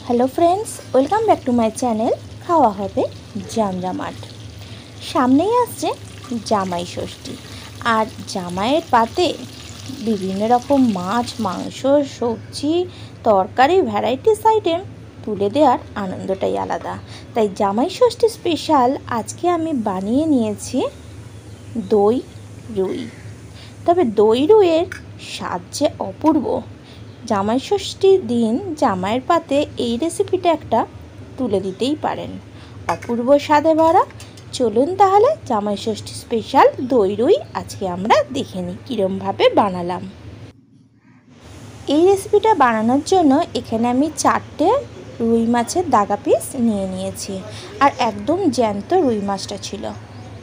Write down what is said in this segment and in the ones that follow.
Hello friends, welcome back to my channel খাওয়া হবে জমজমাট। সামনেই আসছে জামাই ষষ্ঠী, আর জামাইয়ের পাতে বিভিন্ন রকম মাছ, মাংস, সবজি, তরকারি, ভ্যারাইটিস আইটেম তুলে দেওয়ার আনন্দটাই আলাদা। তাই জামাই ষষ্ঠী স্পেশাল আজকে আমি বানিয়ে নিয়েছি দই রুই। তবে দই রুইয়ের স্বাদ যে অপূর্ব। জামাই ষষ্ঠীর দিন জামাইয়ের পাতে এই রেসিপিটা একটা তুলে দিতেই পারেন। অপূর্ব স্বাদে ভরা। চলুন তাহলে জামাই ষষ্ঠী স্পেশাল দই রুই আজকে আমরা দেখে নিই কীরমভাবে বানালাম। এই রেসিপিটা বানানোর জন্য এখানে আমি 4টে রুই মাছের দাগা পিস নিয়ে নিয়েছি। আর একদম জ্যান্ত রুই মাছটা ছিল,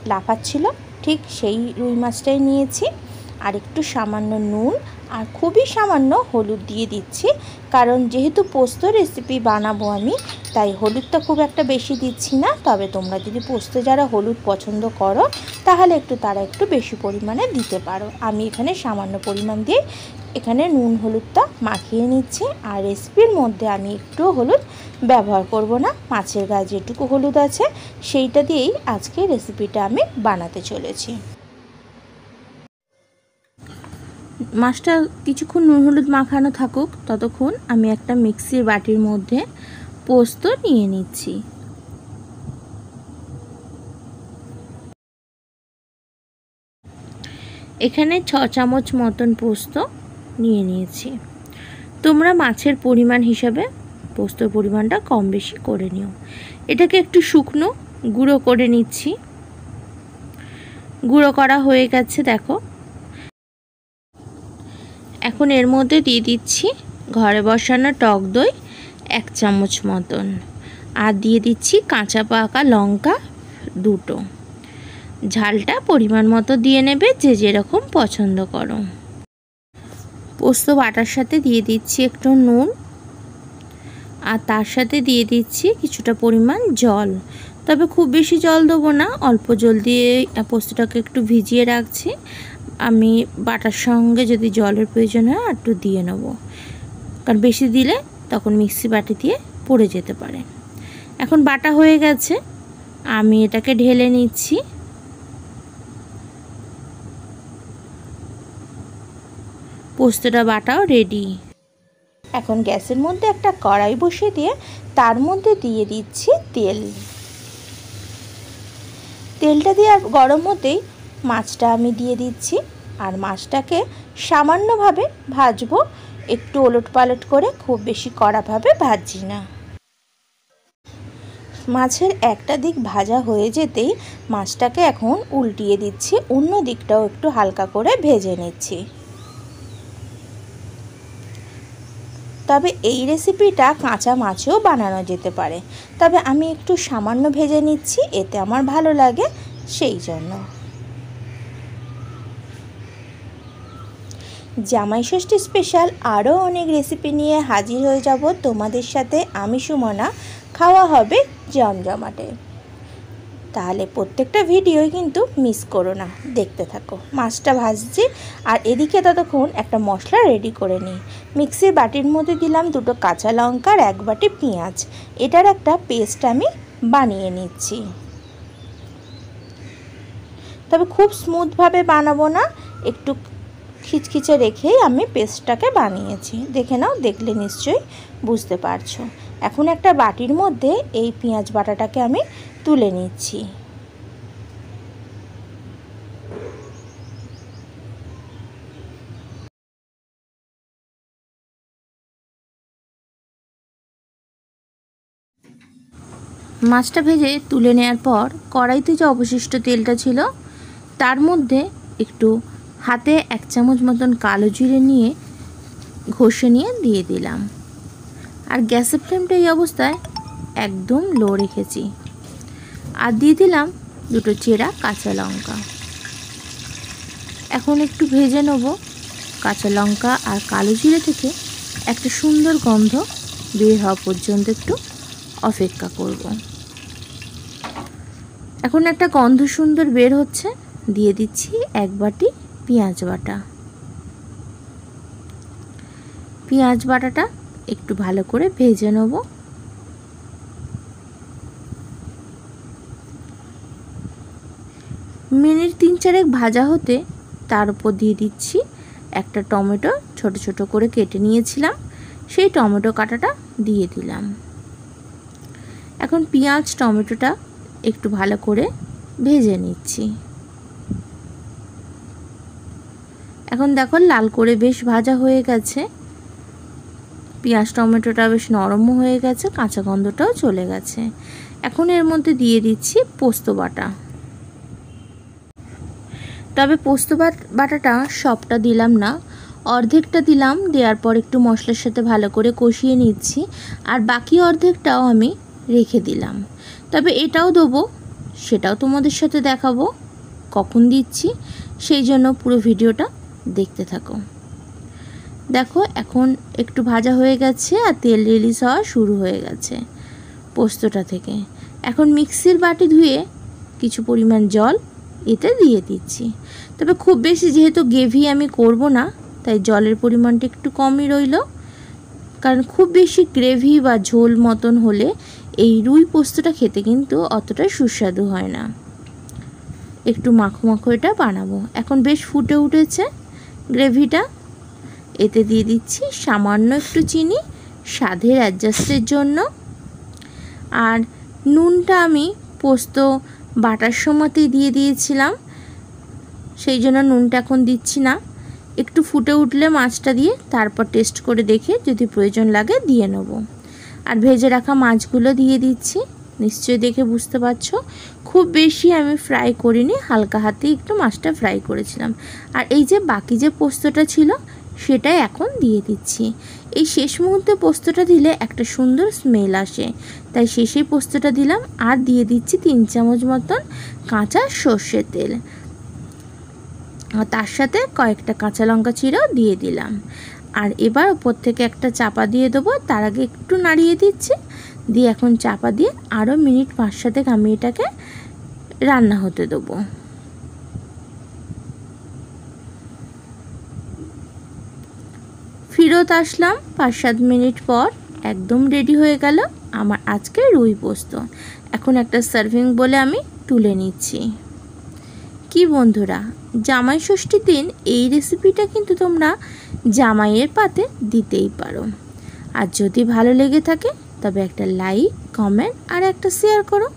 লাফাচ্ছিল, ঠিক সেই রুই মাছটাই নিয়েছি। আর একটু সামান্য নুন আর খুবই সামান্য হলুদ দিয়ে দিচ্ছি, কারণ যেহেতু পোস্ত রেসিপি বানাবো আমি, তাই হলুদটা খুব একটা বেশি দিচ্ছি না। তবে তোমরা যদি পোস্ত যারা হলুদ পছন্দ করো তাহলে তারা একটু বেশি পরিমাণে দিতে পারো। আমি এখানে সামান্য পরিমাণ দিয়ে এখানে নুন হলুদটা মাখিয়ে নিচ্ছি। আর রেসিপির মধ্যে আমি একটু হলুদ ব্যবহার করব না, মাছের গায়ে যেটুকু হলুদ আছে সেইটা দিয়েই আজকে রেসিপিটা আমি বানাতে চলেছি। মাছটা কিছুক্ষণ নুন হলুদ মাখানো থাকুক, ততক্ষণ আমি একটা মিক্সির বাটির মধ্যে পোস্ত নিয়ে নিচ্ছি। এখানে 6 চামচ মতন পোস্ত নিয়ে নিয়েছি। তোমরা মাছের পরিমাণ হিসাবে পোস্তর পরিমাণটা কম বেশি করে নিও। এটাকে একটু শুকনো গুঁড়ো করে নিচ্ছি। গুঁড়ো করা হয়ে গেছে দেখো। এখন এর মধ্যে দিয়ে দিচ্ছি ঘরে বসানো টক দই 1 চামচ মতন, আর দিয়ে দিচ্ছি কাঁচা পাকা লঙ্কা 2টো। ঝালটা পরিমাণ মতো দিয়ে নেবে, যে যেরকম পছন্দ করো। পোস্ত বাটার সাথে দিয়ে দিচ্ছি একটু নুন, আর তার সাথে দিয়ে দিচ্ছি কিছুটা পরিমাণ জল। তবে খুব বেশি জল দেবো না, অল্প জল দিয়ে পোস্তটাকে একটু ভিজিয়ে রাখছি। আমি বাটার সঙ্গে যদি জলের প্রয়োজন হয় একটু দিয়ে নেব, কারণ বেশি দিলে তখন মিক্সি বাটি দিয়ে পড়ে যেতে পারে। এখন বাটা হয়ে গেছে, আমি এটাকে ঢেলে নিচ্ছি। পোস্তটা বাটাও রেডি। এখন গ্যাসের মধ্যে একটা কড়াই বসিয়ে দিয়ে তার মধ্যে দিয়ে দিচ্ছি তেল। তেলটা দিয়ে আর গরম হতেই মাছটা আমি দিয়ে দিচ্ছি, আর মাছটাকে সামান্যভাবে ভাজবো, একটু ওলট পালট করে, খুব বেশি কড়াভাবে ভাজছি না। মাছের একটা দিক ভাজা হয়ে যেতেই মাছটাকে এখন উল্টিয়ে দিচ্ছি, অন্য দিকটাও একটু হালকা করে ভেজে নিচ্ছি। তবে এই রেসিপিটা কাঁচা মাছেও বানানো যেতে পারে, তবে আমি একটু সামান্য ভেজে নিচ্ছি, এতে আমার ভালো লাগে সেই জন্য। জামাই ষষ্ঠী স্পেশাল আরও অনেক রেসিপি নিয়ে হাজির হয়ে যাব তোমাদের সাথে আমি, সুমনা। খাওয়া হবে জমজমাটে। তাহলে প্রত্যেকটা ভিডিওই কিন্তু মিস করো না, দেখতে থাকো। মাছটা ভাজছি, আর এদিকে ততক্ষণ একটা মশলা রেডি করে নিই। মিক্সির বাটির মধ্যে দিলাম 2টো কাঁচা লঙ্কা আর 1 বাটি পেঁয়াজ। এটার একটা পেস্ট আমি বানিয়ে নিচ্ছি। তবে খুব স্মুথভাবে বানাবো না, একটু খিচখিচে রেখেই আমি পেস্টটাকে বানিয়েছি। দেখে নাও, দেখলে নিশ্চয়ই বুঝতে পারছো। এখন একটা বাটির মধ্যে এই পেঁয়াজ বাটাটাকে আমি তুলে নিচ্ছি। মাছটা ভেজে তুলে নেওয়ার পর কড়াইতে যে অবশিষ্ট তেলটা ছিল তার মধ্যে একটু হাতে 1 চামচ মতন কালো জিরে নিয়ে ঘষে নিয়ে দিয়ে দিলাম। আর গ্যাসের ফ্লেমটা এই অবস্থায় একদম লো রেখেছি। আর দিয়ে দিলাম 2টো চেরা কাঁচা লঙ্কা। এখন একটু ভেজে নেব। কাঁচা লঙ্কা আর কালো জিরে থেকে একটা সুন্দর গন্ধ বের হওয়া পর্যন্ত একটু অপেক্ষা করব। এখন একটা গন্ধ সুন্দর বের হচ্ছে, দিয়ে দিচ্ছি 1 বাটি পেঁয়াজ বাটা। পেঁয়াজ বাটাটা একটু ভালো করে ভেজে নেব। মিনিট 3-4 ভাজা হতে তার উপর দিয়ে দিচ্ছি একটা টমেটো ছোট ছোট করে কেটে নিয়েছিলাম, সেই টমেটো কাটাটা দিয়ে দিলাম। এখন পেঁয়াজ টমেটোটা একটু ভালো করে ভেজে নিচ্ছি। এখন দেখো লাল করে বেশ ভাজা হয়ে গেছে, পেঁয়াজ টমেটোটা বেশ নরমও হয়ে গেছে, কাঁচা গন্ধটাও চলে গেছে। এখন এর মধ্যে দিয়ে দিচ্ছি পোস্ত বাটা। তবে পোস্ত বাটাটা সবটা দিলাম না, অর্ধেকটা দিলাম। দেওয়ার পর একটু মশলার সাথে ভালো করে কষিয়ে নিচ্ছি, আর বাকি অর্ধেকটাও আমি রেখে দিলাম। তবে এটাও দেবো, সেটাও তোমাদের সাথে দেখাবো কখন দিচ্ছি, সেই জন্য পুরো ভিডিওটা দেখতে থাকো। দেখো এখন একটু ভাজা হয়ে গেছে আর তেল রিলিজ হওয়া শুরু হয়ে গেছে পোস্তটা থেকে। এখন মিক্সির বাটি ধুয়ে কিছু পরিমাণ জল এতে দিয়ে দিচ্ছি। তবে খুব বেশি যেহেতু গ্রেভি আমি করব না, তাই জলের পরিমাণটা একটু কমই রইল, কারণ খুব বেশি গ্রেভি বা ঝোল মতন হলে এই রুই পোস্তটা খেতে কিন্তু অতটা সুস্বাদু হয় না। একটু মাখো মাখো এটা বানাবো। এখন বেশ ফুটে উঠেছে গ্রেভিটা, এতে দিয়ে দিচ্ছি সামান্য একটু চিনি স্বাদের অ্যাডজাস্টের জন্য। আর নুনটা আমি পোস্ত বাটার সময়তেই দিয়ে দিয়েছিলাম, সেই জন্য নুনটা এখন দিচ্ছি না। একটু ফুটে উঠলে মাছটা দিয়ে তারপর টেস্ট করে দেখে যদি প্রয়োজন লাগে দিয়ে নেব। আর ভেজে রাখা মাছগুলো দিয়ে দিচ্ছি, নিশ্চয়ই দেখে বুঝতে পারছো খুব বেশি আমি ফ্রাই করিনি, হালকা হাতে একটু মাছটা ফ্রাই করেছিলাম। আর এই যে বাকি যে পোস্তটা ছিল সেটাই এখন দিয়ে দিচ্ছি। এই শেষ মুহূর্তে পোস্তটা দিলে একটা সুন্দর স্মেল আসে, তাই শেষেই পোস্তটা দিলাম। আর দিয়ে দিচ্ছি 3 চামচ মতন কাঁচা সর্ষের তেল, আর তার সাথে কয়েকটা কাঁচা লঙ্কা চিরেও দিয়ে দিলাম। আর এবার উপর থেকে একটা চাপা দিয়ে দেবো। তার আগে একটু নাড়িয়ে দিচ্ছি, দিয়ে এখন চাপা দিয়ে আরও মিনিট 5-7 আমি এটাকে রান্না হতে দেবো। ফিরত আসলাম 5-7 মিনিট পর, একদম রেডি হয়ে গেল আমার আজকে রুই পোস্ত। এখন একটা সার্ভিং বলে আমি তুলে নিচ্ছি। কি বন্ধুরা, জামাই ষষ্ঠীর দিন এই রেসিপিটা কিন্তু তোমরা জামাইয়ের পাতে দিতেই পারো। আর যদি ভালো লেগে থাকে তবে একটা লাইক, কমেন্ট আর একটা শেয়ার করো।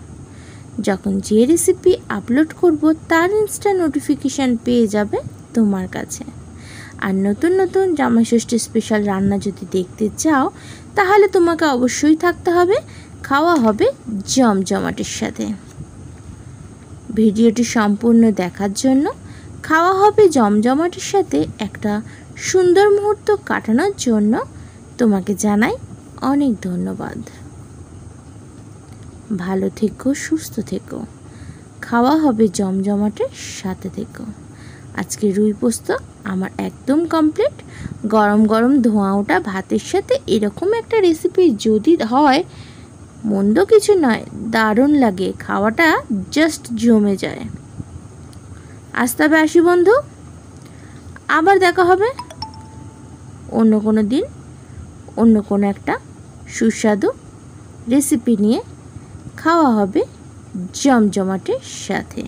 যখন যে রেসিপি আপলোড করব তার ইনস্ট্যান্ট নোটিফিকেশান পেয়ে যাবে তোমার কাছে। আর নতুন নতুন জামাই ষষ্ঠী স্পেশাল রান্না যদি দেখতে চাও তাহলে তোমাকে অবশ্যই থাকতে হবে খাওয়া হবে জমজমাটের সাথে। ভিডিওটি সম্পূর্ণ দেখার জন্য, খাওয়া হবে জমজমাটের সাথে একটা সুন্দর মুহূর্ত কাটানোর জন্য তোমাকে জানাই অনেক ধন্যবাদ। ভালো থেকো, সুস্থ থেকো, খাওয়া হবে জমজমাটের সাথে থেকো। আজকে রুই পোস্ত আমার একদম কমপ্লিট। গরম গরম ধোঁয়া ওঠা ভাতের সাথে এরকম একটা রেসিপি যদি হয়, মন্দ কিছু নয়, দারুণ লাগে, খাওয়াটা জাস্ট জমে যায়। আজ তবে আসি বন্ধু, আবার দেখা হবে অন্য কোনো দিন অন্য কোনো একটা সুস্বাদু রেসিপি নিয়ে। খাওয়া হবে জমজমাটের সাথে।